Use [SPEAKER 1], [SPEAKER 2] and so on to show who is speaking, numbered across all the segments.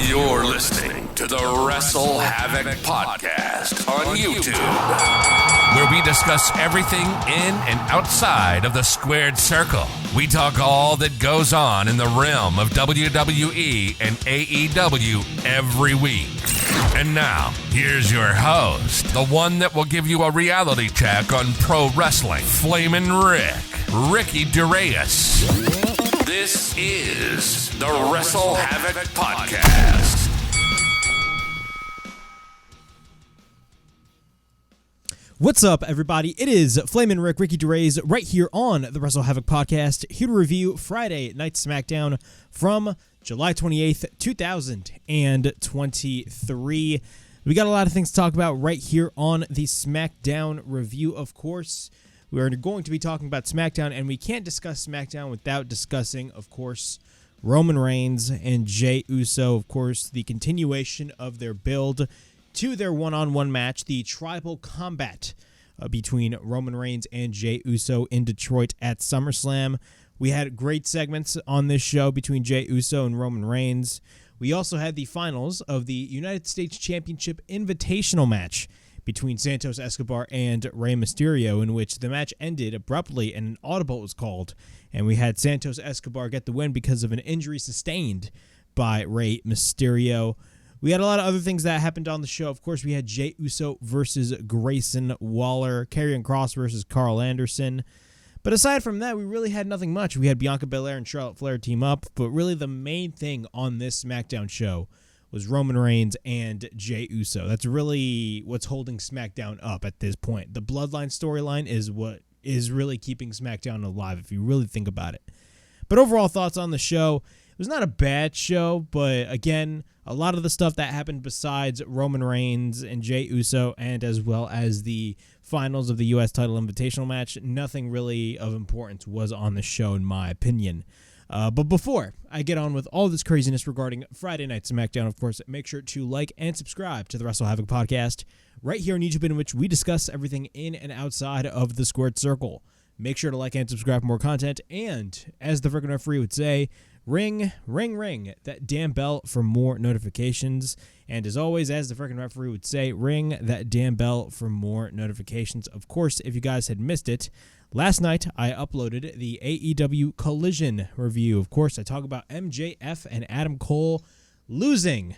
[SPEAKER 1] You're listening to the WrestleHavoc Podcast on YouTube, where we discuss everything in and outside of the squared circle. We talk all that goes on in the realm of WWE and AEW every week. And now, here's your host, the one that will give you a reality check on pro wrestling, Flamin' Ricky DeReyes. This is the WrestleHavoc Podcast.
[SPEAKER 2] What's up, everybody? It is Flamin' Ricky DeReyes right here on the WrestleHavoc Podcast, here to review Friday Night SmackDown from July 28th, 2023. We got a lot of things to talk about right here on the SmackDown review, of course. We're going to be talking about SmackDown, and we can't discuss SmackDown without discussing, of course, Roman Reigns and Jey Uso. Of course, the continuation of their build to their one-on-one match, the tribal combat between Roman Reigns and Jey Uso in Detroit at SummerSlam. We had great segments on this show between Jey Uso and Roman Reigns. We also had the finals of the United States Championship Invitational match between Santos, Escobar, and Rey Mysterio, in which the match ended abruptly and an audible was called, and we had Santos Escobar get the win because of an injury sustained by Rey Mysterio. We had a lot of other things that happened on the show. Of course, we had Jey Uso versus Grayson Waller, Karrion Kross versus Karl Anderson. But aside from that, we really had nothing much. We had Bianca, Belair, and Charlotte Flair team up, but really the main thing on this SmackDown show was Roman Reigns and Jey Uso. That's really what's holding SmackDown up at this point. The Bloodline storyline is what is really keeping SmackDown alive, if you really think about it. But overall thoughts on the show, it was not a bad show, but again, a lot of the stuff that happened besides Roman Reigns and Jey Uso, and as well as the finals of the U.S. title invitational match, nothing really of importance was on the show, in my opinion. But before I get on with all this craziness regarding Friday Night SmackDown, of course, make sure to like and subscribe to the WrestleHavoc Podcast right here on YouTube, in which we discuss everything in and outside of the squared circle. Make sure to like and subscribe for more content, and as the freaking referee would say, ring, ring, ring that damn bell for more notifications. And as always, as the freaking referee would say, ring that damn bell for more notifications. Of course, if you guys had missed it, last night I uploaded the AEW Collision review. Of course, I talk about MJF and Adam Cole losing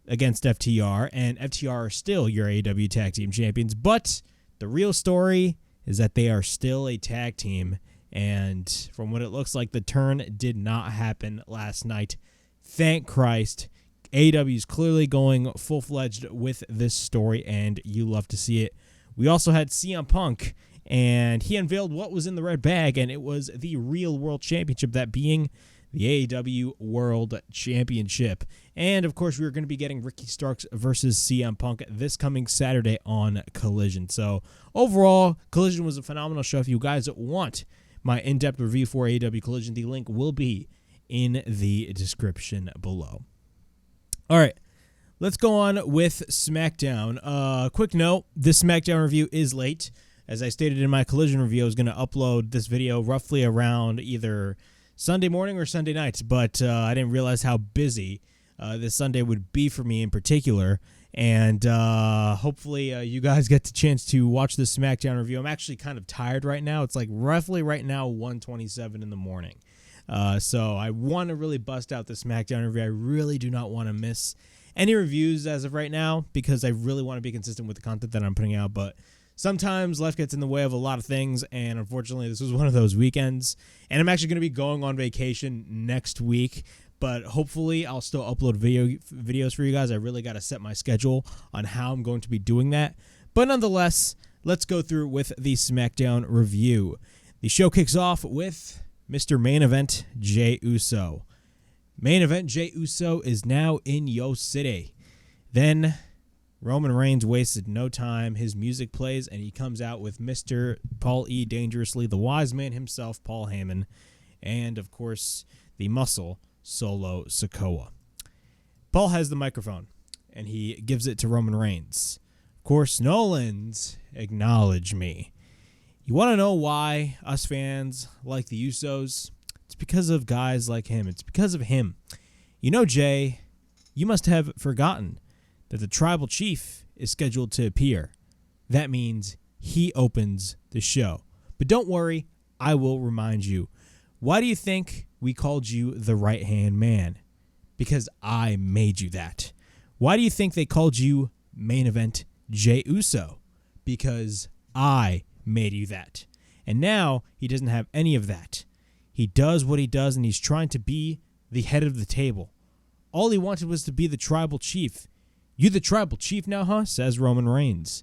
[SPEAKER 2] against FTR, and FTR are still your AEW Tag Team Champions. But the real story is that they are still a tag team. And from what it looks like, the turn did not happen last night. Thank Christ. AEW is clearly going full-fledged with this story, and you love to see it. We also had CM Punk, and he unveiled what was in the red bag, and it was the real World Championship, that being the AEW World Championship. And, of course, we're going to be getting Ricky Starks versus CM Punk this coming Saturday on Collision. So, overall, Collision was a phenomenal show. If you guys want my in-depth review for AEW Collision, the link will be in the description below. All right, let's go on with SmackDown. Quick note, this SmackDown review is late. As I stated in my Collision review, I was going to upload this video roughly around either Sunday morning or Sunday night, but I didn't realize how busy this Sunday would be for me in particular. And hopefully you guys get the chance to watch this SmackDown review. I'm actually kind of tired right now. It's like roughly right now 1:27 in the morning. So I want to really bust out the SmackDown review. I really do not want to miss any reviews as of right now, because I really want to be consistent with the content that I'm putting out. But sometimes life gets in the way of a lot of things, and unfortunately this was one of those weekends. And I'm actually going to be going on vacation next week, but hopefully I'll still upload videos for you guys. I really got to set my schedule on how I'm going to be doing that. But nonetheless, let's go through with the SmackDown review. The show kicks off with Mr. Main Event Jey Uso. Main Event Jey Uso is now in Yo City. Then Roman Reigns wasted no time. His music plays, and he comes out with Mr. Paul E. Dangerously, the wise man himself, Paul Heyman, and, of course, the muscle, Solo Sikoa. Paul has the microphone, and he gives it to Roman Reigns. Of course, Nolan's acknowledge me. You want to know why us fans like the Usos? It's because of guys like him. It's because of him. You know, Jay, you must have forgotten that the tribal chief is scheduled to appear. That means he opens the show. But don't worry, I will remind you. Why do you think we called you the right-hand man? Because I made you that. Why do you think they called you main event Jey Uso? Because I made you that. And now he doesn't have any of that. He does what he does, and he's trying to be the head of the table. All he wanted was to be the tribal chief. You the tribal chief now, huh? Says Roman Reigns.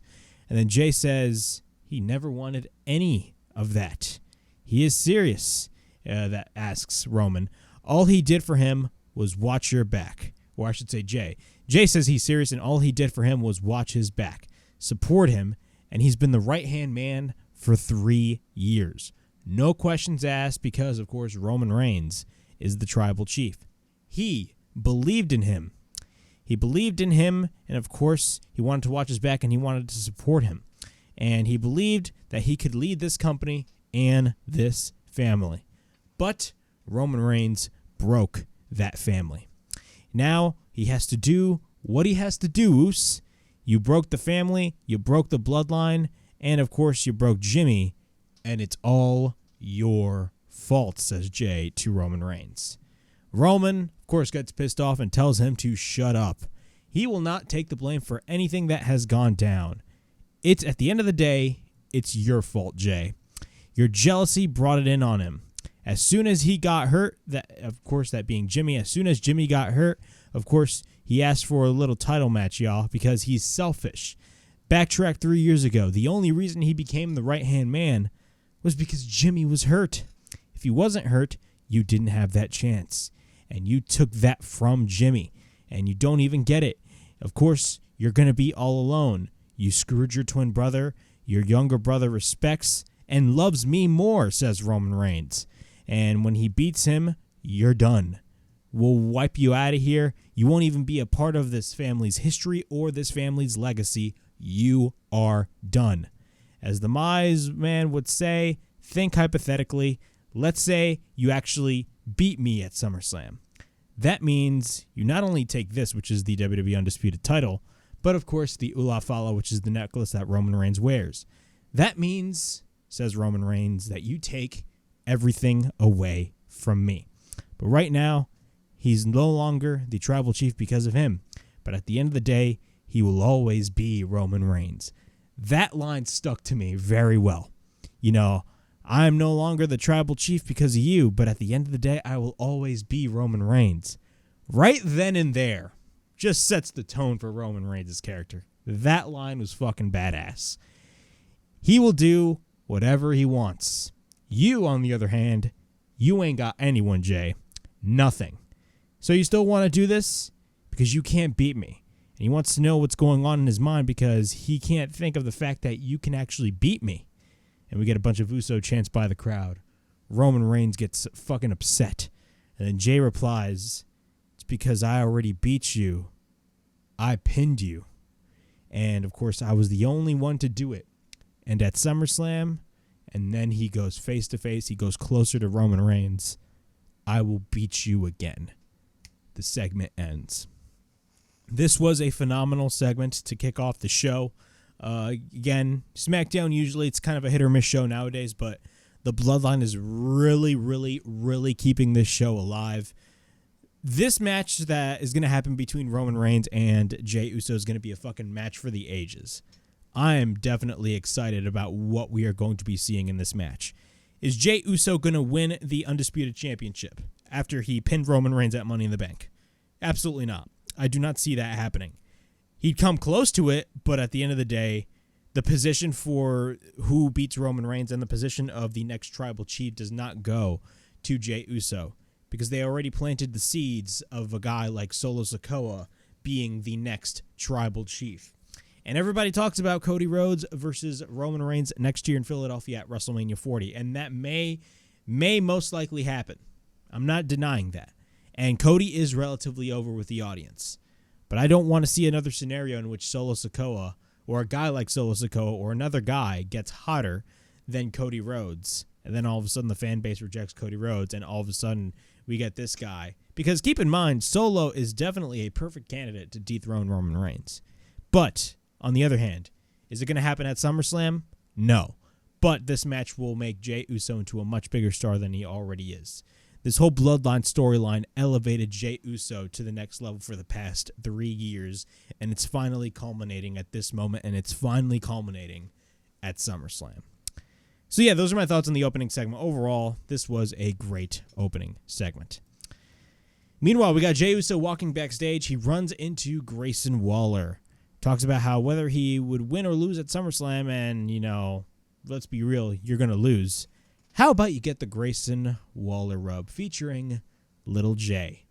[SPEAKER 2] And then Jey says he never wanted any of that. He is serious, that asks Roman. All he did for him was watch your back. Or I should say Jey. Jey says he's serious, and all he did for him was watch his back, support him, and he's been the right-hand man for 3 years. No questions asked because, of course, Roman Reigns is the tribal chief. He believed in him. He believed in him, and of course, he wanted to watch his back, and he wanted to support him. And he believed that he could lead this company and this family. But Roman Reigns broke that family. Now he has to do what he has to do, Oos. You broke the family, you broke the bloodline, and of course you broke Jimmy, and it's all your fault, says Jey to Roman Reigns. Roman, of course, gets pissed off and tells him to shut up. He will not take the blame for anything that has gone down. It's at the end of the day, it's your fault, Jey. Your jealousy brought it in on him. As soon as he got hurt, that being Jimmy, as soon as Jimmy got hurt, of course, he asked for a little title match, y'all, because he's selfish. Backtrack 3 years ago. The only reason he became the right-hand man was because Jimmy was hurt. If he wasn't hurt, you didn't have that chance. And you took that from Jimmy. And you don't even get it. Of course, you're going to be all alone. You screwed your twin brother. Your younger brother respects and loves me more, says Roman Reigns. And when he beats him, you're done. We'll wipe you out of here. You won't even be a part of this family's history or this family's legacy. You are done. As the Mize man would say, think hypothetically. Let's say you actually beat me at SummerSlam. That means you not only take this, which is the WWE Undisputed title, but of course the Ula Fala, which is the necklace that Roman Reigns wears. That means, says Roman Reigns, that you take everything away from me. But right now, he's no longer the tribal chief because of him. But at the end of the day, he will always be Roman Reigns. That line stuck to me very well. You know, I'm no longer the tribal chief because of you, but at the end of the day, I will always be Roman Reigns. Right then and there, just sets the tone for Roman Reigns' character. That line was fucking badass. He will do whatever he wants. You, on the other hand, you ain't got anyone, Jey. Nothing. So you still want to do this? Because you can't beat me. And he wants to know what's going on in his mind because he can't think of the fact that you can actually beat me. And we get a bunch of Uso chants by the crowd. Roman Reigns gets fucking upset. And then Jey replies, it's because I already beat you. I pinned you. And, of course, I was the only one to do it. And at SummerSlam, and then he goes face to face. He goes closer to Roman Reigns. I will beat you again. The segment ends. This was a phenomenal segment to kick off the show. Again, SmackDown usually it's kind of a hit or miss show nowadays, but the Bloodline is really, really, really keeping this show alive. This match that is going to happen between Roman Reigns and Jey Uso is going to be a fucking match for the ages. I am definitely excited about what we are going to be seeing in this match. Is Jey Uso going to win the Undisputed Championship after he pinned Roman Reigns at Money in the Bank? Absolutely not. I do not see that happening. He'd come close to it, but at the end of the day, the position for who beats Roman Reigns and the position of the next tribal chief does not go to Jey Uso because they already planted the seeds of a guy like Solo Sikoa being the next tribal chief. And everybody talks about Cody Rhodes versus Roman Reigns next year in Philadelphia at WrestleMania 40, and that may most likely happen. I'm not denying that. And Cody is relatively over with the audience. But I don't want to see another scenario in which Solo Sikoa or a guy like Solo Sikoa or another guy gets hotter than Cody Rhodes. And then all of a sudden the fan base rejects Cody Rhodes and all of a sudden we get this guy. Because keep in mind, Solo is definitely a perfect candidate to dethrone Roman Reigns. But, on the other hand, is it going to happen at SummerSlam? No. But this match will make Jey Uso into a much bigger star than he already is. This whole Bloodline storyline elevated Jey Uso to the next level for the past 3 years, and it's finally culminating at this moment, and it's finally culminating at SummerSlam. So yeah, those are my thoughts on the opening segment. Overall, this was a great opening segment. Meanwhile, we got Jey Uso walking backstage. He runs into Grayson Waller. Talks about how whether he would win or lose at SummerSlam, and, you know, let's be real, you're going to lose. How about you get the Grayson Waller rub featuring Little Jay?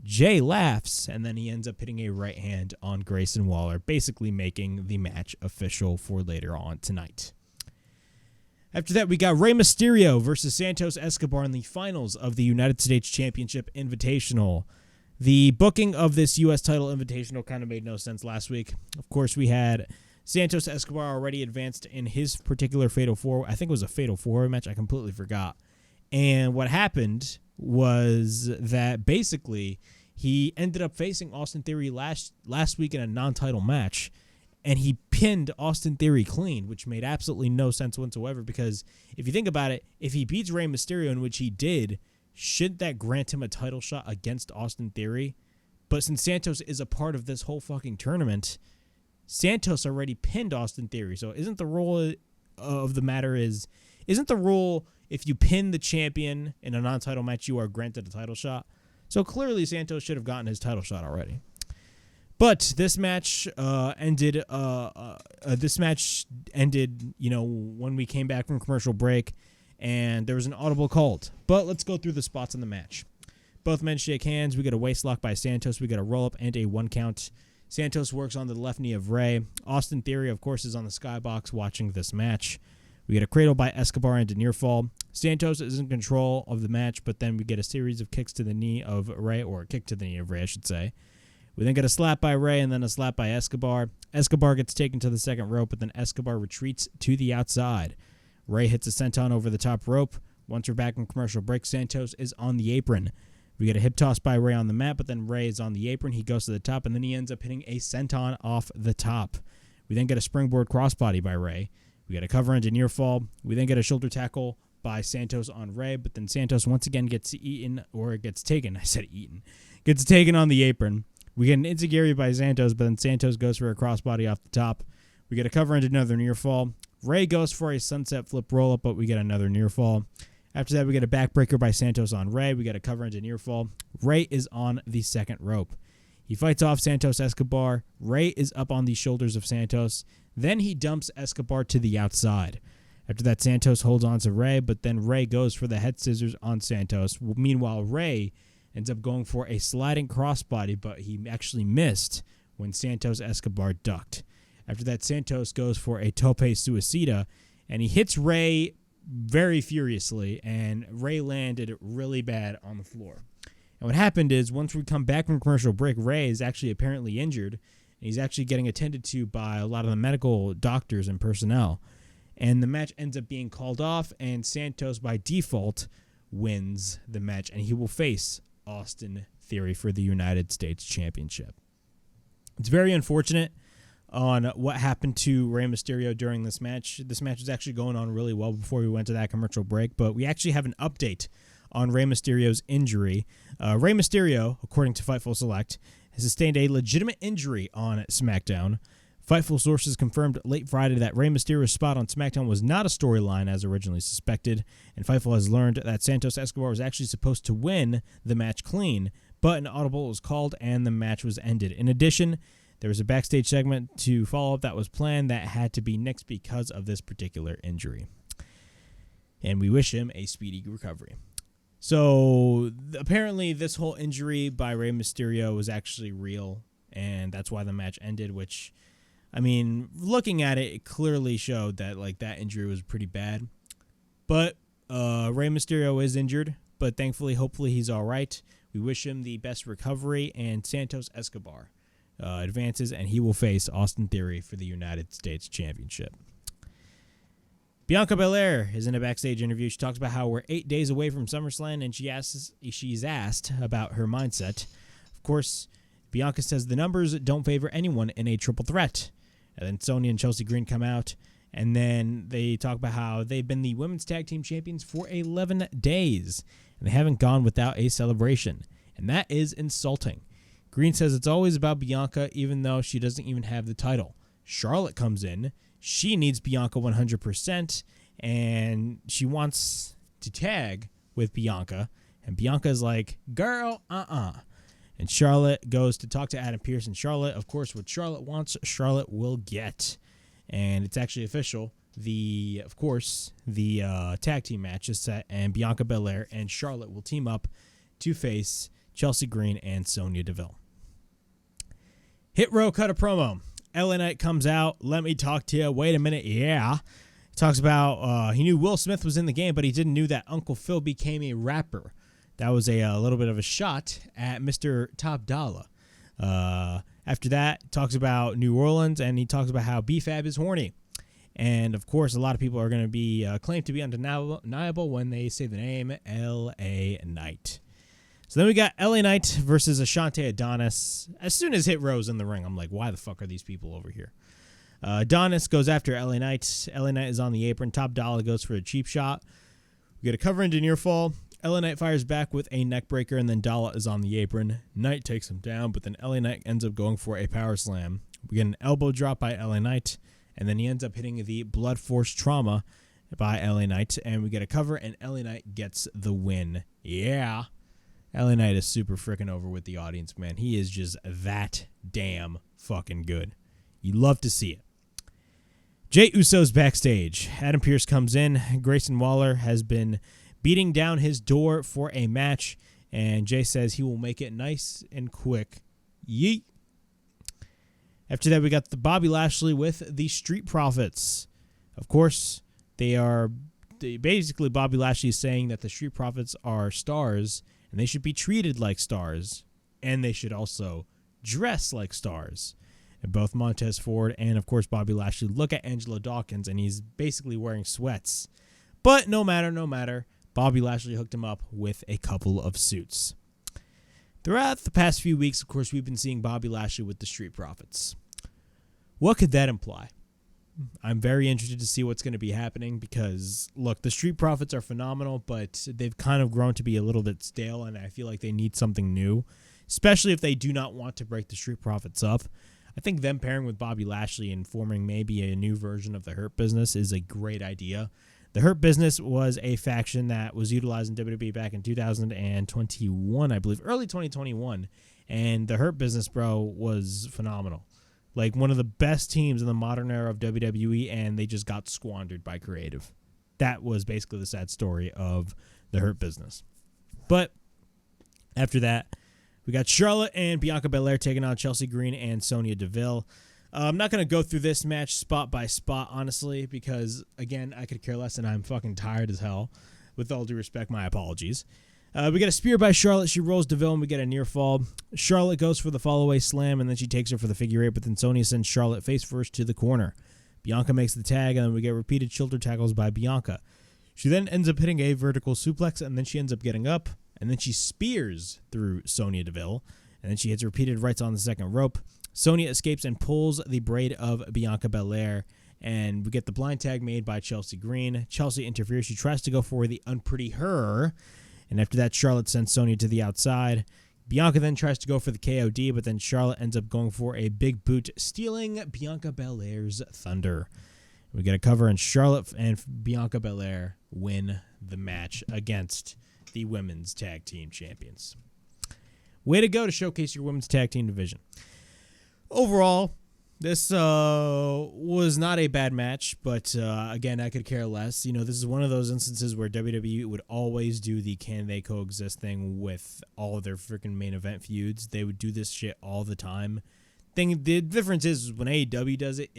[SPEAKER 2] Jay laughs, and then he ends up hitting a right hand on Grayson Waller, basically making the match official for later on tonight. After that, we got Rey Mysterio versus Santos Escobar in the finals of the United States Championship Invitational. The booking of this U.S. title Invitational kind of made no sense last week. Of course, we had Santos Escobar already advanced in his particular Fatal 4. I think it was a Fatal 4 match. I completely forgot. And what happened was that basically he ended up facing Austin Theory last week in a non-title match, and he pinned Austin Theory clean, which made absolutely no sense whatsoever, because if you think about it, if he beats Rey Mysterio, in which he did, shouldn't that grant him a title shot against Austin Theory? But since Santos is a part of this whole fucking tournament, Santos already pinned Austin Theory. So isn't the rule of the matter isn't the rule if you pin the champion in a non-title match, you are granted a title shot? So clearly Santos should have gotten his title shot already. But this match ended, you know, when we came back from commercial break, and there was an audible called. But let's go through the spots in the match. Both men shake hands. We get a waist lock by Santos. We get a roll-up and a 1 count. Santos works on the left knee of Rey. Austin Theory, of course, is on the skybox watching this match. We get a cradle by Escobar and a near fall. Santos is in control of the match, but then we get a series of kicks to the knee of Rey, or a kick to the knee of Rey, I should say. We then get a slap by Rey and then a slap by Escobar. Escobar gets taken to the second rope, but then Escobar retreats to the outside. Rey hits a senton over the top rope. Once we're back in commercial break, Santos is on the apron. We get a hip toss by Rey on the mat, but then Rey is on the apron. He goes to the top, and then he ends up hitting a senton off the top. We then get a springboard crossbody by Rey. We get a cover into near fall. We then get a shoulder tackle by Santos on Rey, but then Santos once again gets eaten, or gets taken. I said eaten. Gets taken on the apron. We get an enziguri by Santos, but then Santos goes for a crossbody off the top. We get a cover into another near fall. Rey goes for a sunset flip roll-up, but we get another near fall. After that, we get a backbreaker by Santos on Rey. We get a cover into near fall. Rey is on the second rope. He fights off Santos Escobar. Rey is up on the shoulders of Santos. Then he dumps Escobar to the outside. After that, Santos holds on to Rey, but then Rey goes for the head scissors on Santos. Meanwhile, Rey ends up going for a sliding crossbody, but he actually missed when Santos Escobar ducked. After that, Santos goes for a tope suicida, and he hits Rey very furiously, and Rey landed really bad on the floor. And what happened is, once we come back from commercial break, Rey is actually apparently injured, and he's actually getting attended to by a lot of the medical doctors and personnel. And the match ends up being called off, and Santos, by default, wins the match, and he will face Austin Theory for the United States Championship. It's very unfortunate on what happened to Rey Mysterio during this match. This match was actually going on really well before we went to that commercial break, but we actually have an update on Rey Mysterio's injury. Rey Mysterio, according to Fightful Select, has sustained a legitimate injury on SmackDown. Fightful sources confirmed late Friday that Rey Mysterio's spot on SmackDown was not a storyline as originally suspected, and Fightful has learned that Santos Escobar was actually supposed to win the match clean, but an audible was called and the match was ended. In addition, there was a backstage segment to follow up that was planned that had to be nixed because of this particular injury. And we wish him a speedy recovery. So apparently this whole injury by Rey Mysterio was actually real, and that's why the match ended, which, I mean, looking at it, it clearly showed that that injury was pretty bad. But Rey Mysterio is injured, but thankfully, hopefully he's all right. We wish him the best recovery, and Santos Escobar advances, and he will face Austin Theory for the United States Championship. Bianca Belair is in a backstage interview. She talks about how we're 8 days away from SummerSlam, and she's asked about her mindset. Of course, Bianca says the numbers don't favor anyone in a triple threat. And then Sonya and Chelsea Green come out, and then they talk about how they've been the women's tag team champions for 11 days, and they haven't gone without a celebration. And that is insulting. Green says it's always about Bianca, even though she doesn't even have the title. Charlotte comes in. She needs Bianca 100%, and she wants to tag with Bianca. And Bianca's like, girl, And Charlotte goes to talk to Adam Pearce. And Charlotte, of course, what Charlotte wants, Charlotte will get. And it's actually official. The tag team match is set, and Bianca Belair and Charlotte will team up to face Chelsea Green and Sonya Deville. Hit Row cut a promo. LA Knight comes out. Let me talk to you. Wait a minute. Yeah. Talks about he knew Will Smith was in the game, but he didn't know that Uncle Phil became a rapper. That was a little bit of a shot at Mr. Top Dollar. After that, talks about New Orleans, and he talks about how B-Fab is horny. And, of course, a lot of people are going to be claimed to be undeniable when they say the name LA Knight. So then we got LA Knight versus Ashante Adonis. As soon as Hit Row's in the ring, I'm like, why the fuck are these people over here? Adonis goes after LA Knight. LA Knight is on the apron. Top Dollar goes for a cheap shot. We get a cover into near fall. LA Knight fires back with a neck breaker, and then Dollar is on the apron. Knight takes him down, but then LA Knight ends up going for a power slam. We get an elbow drop by LA Knight, and then he ends up hitting the blood force trauma by LA Knight, and we get a cover, and LA Knight gets the win. Yeah. LA Knight is super freaking over with the audience, man. He is just that damn fucking good. You love to see it. Jey Uso's backstage. Adam Pearce comes in. Grayson Waller has been beating down his door for a match, and Jey says he will make it nice and quick. Yeet. After that, we got the Bobby Lashley with the Street Profits. Of course, basically Bobby Lashley is saying that the Street Profits are stars, and they should be treated like stars, and they should also dress like stars. And both Montez Ford and, of course, Bobby Lashley look at Angelo Dawkins, and he's basically wearing sweats. But no matter, Bobby Lashley hooked him up with a couple of suits. Throughout the past few weeks, of course, we've been seeing Bobby Lashley with the Street Profits. What could that imply? I'm very interested to see what's going to be happening because, look, the Street Profits are phenomenal, but they've kind of grown to be a little bit stale, and I feel like they need something new, especially if they do not want to break the Street Profits up. I think them pairing with Bobby Lashley and forming maybe a new version of the Hurt Business is a great idea. The Hurt Business was a faction that was utilized in WWE back in 2021, I believe, early 2021, and the Hurt Business, bro, was phenomenal. Like one of the best teams in the modern era of WWE, and they just got squandered by creative. That was basically the sad story of the Hurt Business. But after that, we got Charlotte and Bianca Belair taking on Chelsea Green and Sonya Deville. I'm not going to go through this match spot by spot, honestly, because, again, I could care less, and I'm fucking tired as hell. With all due respect, my apologies. We get a spear by Charlotte. She rolls Deville, and we get a near fall. Charlotte goes for the fall-away slam, and then she takes her for the figure eight, but then Sonya sends Charlotte face first to the corner. Bianca makes the tag, and then we get repeated shoulder tackles by Bianca. She then ends up hitting a vertical suplex, and then she ends up getting up, and then she spears through Sonya Deville, and then she hits repeated rights on the second rope. Sonya escapes and pulls the braid of Bianca Belair, and we get the blind tag made by Chelsea Green. Chelsea interferes. She tries to go for the unpretty her, and after that, Charlotte sends Sonya to the outside. Bianca then tries to go for the KOD, but then Charlotte ends up going for a big boot, stealing Bianca Belair's thunder. We get a cover, and Charlotte and Bianca Belair win the match against the women's tag team champions. Way to go to showcase your women's tag team division. Overall, this was not a bad match, but again, I could care less. You know, this is one of those instances where WWE would always do the can they coexist thing with all of their freaking main event feuds. They would do this shit all the time. The difference is when AEW does it,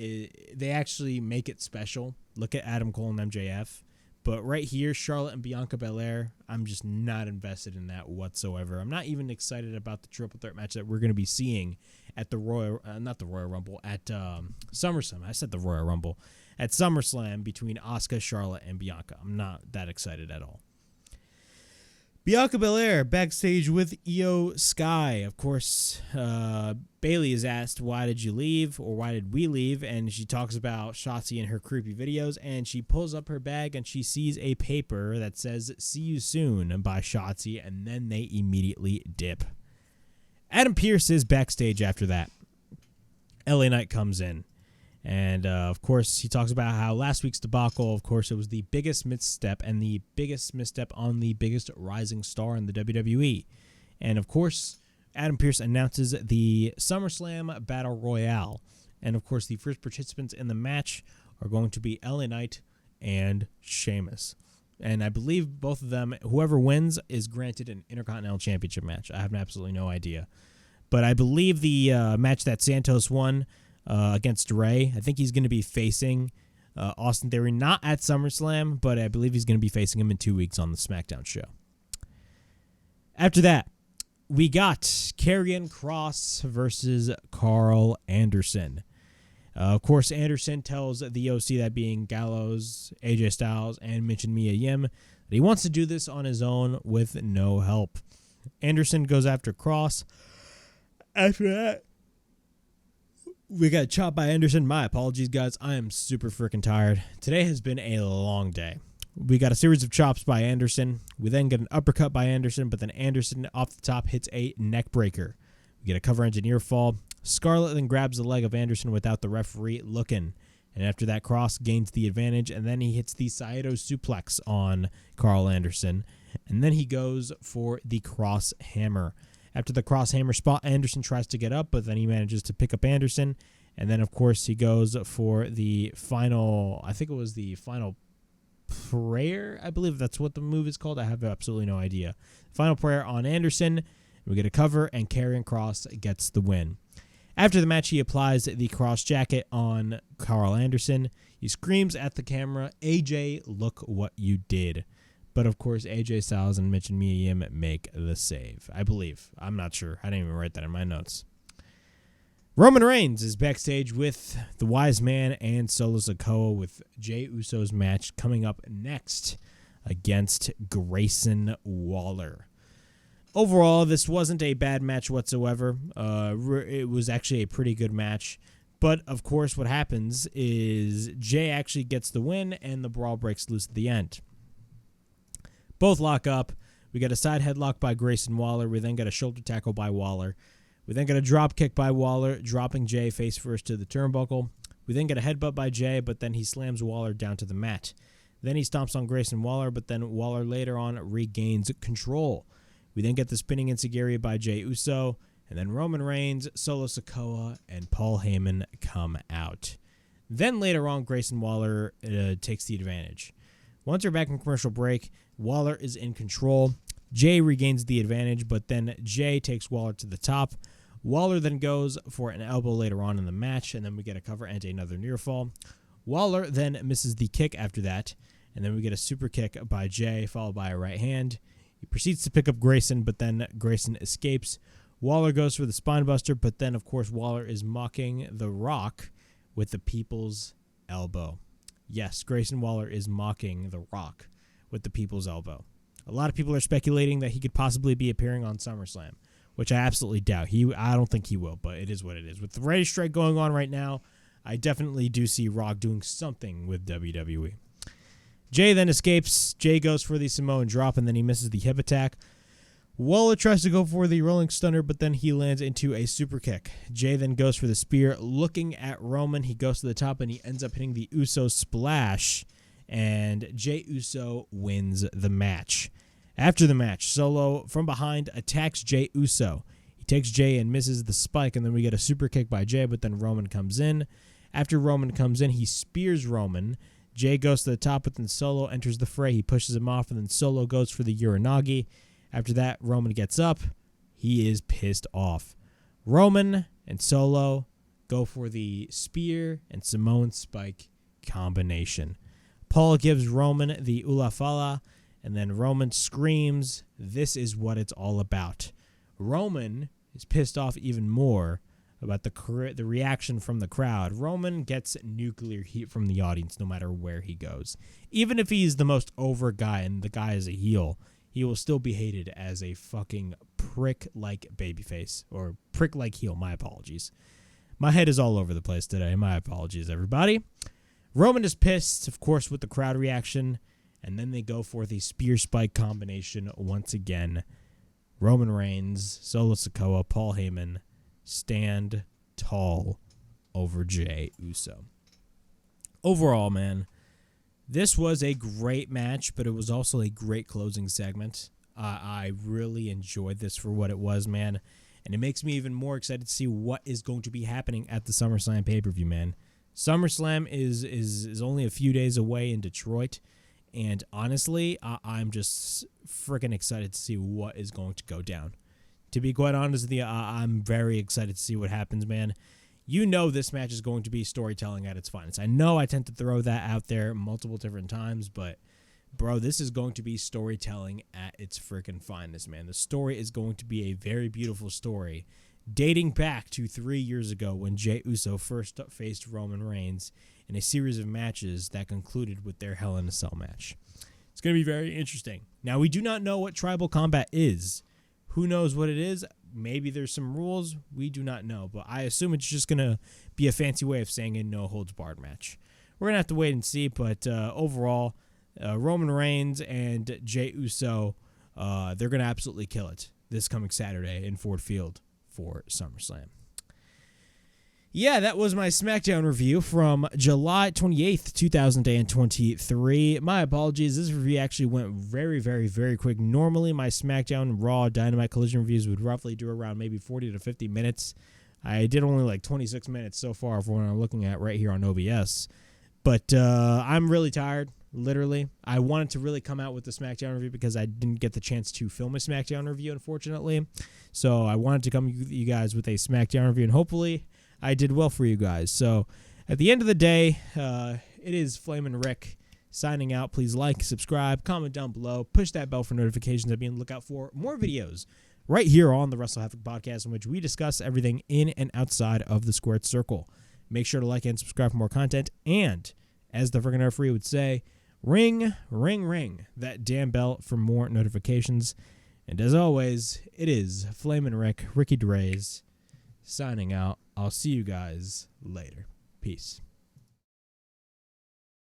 [SPEAKER 2] they actually make it special. Look at Adam Cole and MJF. But right here, Charlotte and Bianca Belair, I'm just not invested in that whatsoever. I'm not even excited about the triple threat match that we're going to be seeing at the Royal Rumble, at SummerSlam. I said the Royal Rumble. at SummerSlam between Asuka, Charlotte, and Bianca. I'm not that excited at all. Bianca Belair backstage with Io Sky. Of course, Bayley is asked, why did you leave, or why did we leave? And she talks about Shotzi and her creepy videos, and she pulls up her bag and she sees a paper that says, "See you soon" by Shotzi, and then they immediately dip. Adam Pearce is backstage after that. LA Knight comes in. And, of course, he talks about how last week's debacle, of course, it was the biggest misstep and the biggest misstep on the biggest rising star in the WWE. And, of course, Adam Pearce announces the SummerSlam Battle Royale. And, of course, the first participants in the match are going to be LA Knight and Sheamus. And I believe both of them, whoever wins, is granted an Intercontinental Championship match. I have absolutely no idea. But I believe the match that Santos won against Ray, I think he's going to be facing Austin Theory, not at SummerSlam, but I believe he's going to be facing him in 2 weeks on the SmackDown show. After that, we got Karrion Kross versus Karl Anderson. Of course, Anderson tells the OC, that being Gallows, AJ Styles, and Mitch and Mia Yim, that he wants to do this on his own with no help. Anderson goes after Kross. After that, we got chopped by Anderson. My apologies, guys. I am super freaking tired. Today has been a long day. We got a series of chops by Anderson. We then get an uppercut by Anderson, but then Anderson off the top hits a neck breaker. We get a cover engineer fall. Scarlett then grabs the leg of Anderson without the referee looking. And after that, Kross gains the advantage, and then he hits the Saito suplex on Karl Anderson. And then he goes for the Kross hammer. After the Kross hammer spot, Anderson tries to get up, but then he manages to pick up Anderson. And then, of course, he goes for the final, I think it was the final prayer. I believe that's what the move is called. I have absolutely no idea. Final prayer on Anderson. We get a cover, and Karrion Kross gets the win. After the match, he applies the Kross jacket on Karl Anderson. He screams at the camera, "AJ, look what you did." But, of course, AJ Styles and Mitch and Mia Yim make the save. I believe. I'm not sure. I didn't even write that in my notes. Roman Reigns is backstage with the Wise Man and Solo Sikoa, with Jey Uso's match coming up next against Grayson Waller. Overall, this wasn't a bad match whatsoever. It was actually a pretty good match. But, of course, what happens is Jey actually gets the win, and the brawl breaks loose at the end. Both lock up. We get a side headlock by Grayson Waller. We then get a shoulder tackle by Waller. We then get a drop kick by Waller, dropping Jey face first to the turnbuckle. We then get a headbutt by Jey, but then he slams Waller down to the mat. Then he stomps on Grayson Waller, but then Waller later on regains control. We then get the spinning enziguri by Jey Uso, and then Roman Reigns, Solo Sikoa, and Paul Heyman come out. Then later on, Grayson Waller takes the advantage. Once we're back from commercial break, Waller is in control. Jey regains the advantage, but then Jey takes Waller to the top. Waller then goes for an elbow later on in the match, and then we get a cover and another near fall. Waller then misses the kick after that, and then we get a super kick by Jey, followed by a right hand. He proceeds to pick up Grayson, but then Grayson escapes. Waller goes for the spinebuster, but then, of course, Waller is mocking The Rock with the People's Elbow. Yes, Grayson Waller is mocking The Rock with the People's Elbow. A lot of people are speculating that he could possibly be appearing on SummerSlam, which I absolutely doubt. I don't think he will, but it is what it is. With the Ready Strike going on right now, I definitely do see Rock doing something with WWE. Jey then escapes. Jey goes for the Samoan drop, and then he misses the hip attack. Waller tries to go for the Rolling Stunner, but then he lands into a super kick. Jey then goes for the spear. Looking at Roman, he goes to the top, and he ends up hitting the Uso splash, and Jey Uso wins the match. After the match, Solo from behind attacks Jey Uso. He takes Jey and misses the spike, and then we get a super kick by Jey, but then Roman comes in. After Roman comes in, he spears Roman. Jey goes to the top, but then Solo enters the fray. He pushes him off, and then Solo goes for the Uranagi. After that, Roman gets up. He is pissed off. Roman and Solo go for the spear and Samoan spike combination. Paul gives Roman the Ulafala, and then Roman screams, "This is what it's all about." Roman is pissed off even more, about the reaction from the crowd. Roman gets nuclear heat from the audience no matter where he goes. Even if he's the most over guy and the guy is a heel, he will still be hated as a fucking prick-like babyface. Or prick-like heel, my apologies. My head is all over the place today. My apologies, everybody. Roman is pissed, of course, with the crowd reaction. And then they go for the spear spike combination once again. Roman Reigns, Solo Sikoa, Paul Heyman stand tall over Jey Uso. Overall, man, this was a great match, but it was also a great closing segment. I really enjoyed this for what it was, man. And it makes me even more excited to see what is going to be happening at the SummerSlam pay-per-view, man. SummerSlam is only a few days away in Detroit. And honestly, I'm just freaking excited to see what is going to go down. To be quite honest with you, I'm very excited to see what happens, man. You know this match is going to be storytelling at its finest. I know I tend to throw that out there multiple different times, but, bro, this is going to be storytelling at its freaking finest, man. The story is going to be a very beautiful story, dating back to 3 years ago when Jey Uso first faced Roman Reigns in a series of matches that concluded with their Hell in a Cell match. It's going to be very interesting. Now, we do not know what tribal combat is. Who knows what it is? Maybe there's some rules. We do not know, but I assume it's just going to be a fancy way of saying a no-holds-barred match. We're going to have to wait and see, but overall, Roman Reigns and Jey Uso, they're going to absolutely kill it this coming Saturday in Ford Field for SummerSlam. Yeah, that was my SmackDown review from July 28th, 2023. My apologies. This review actually went very, very, very quick. Normally, my SmackDown, Raw, Dynamite, Collision reviews would roughly do around maybe 40 to 50 minutes. I did only like 26 minutes so far for what I'm looking at right here on OBS. But I'm really tired, literally. I wanted to really come out with the SmackDown review because I didn't get the chance to film a SmackDown review, unfortunately. So I wanted to come with you guys with a SmackDown review, and hopefully I did well for you guys. So at the end of the day, it is Flamin' Rick signing out. Please like, subscribe, comment down below, push that bell for notifications. I'll be on the lookout for more videos right here on the WrestleHavoc Podcast, in which we discuss everything in and outside of the squared circle. Make sure to like and subscribe for more content. And as the friggin' referee would say, ring, ring, ring that damn bell for more notifications. And as always, it is Flamin' Rick, Ricky Drays, signing out. I'll see you guys later. Peace.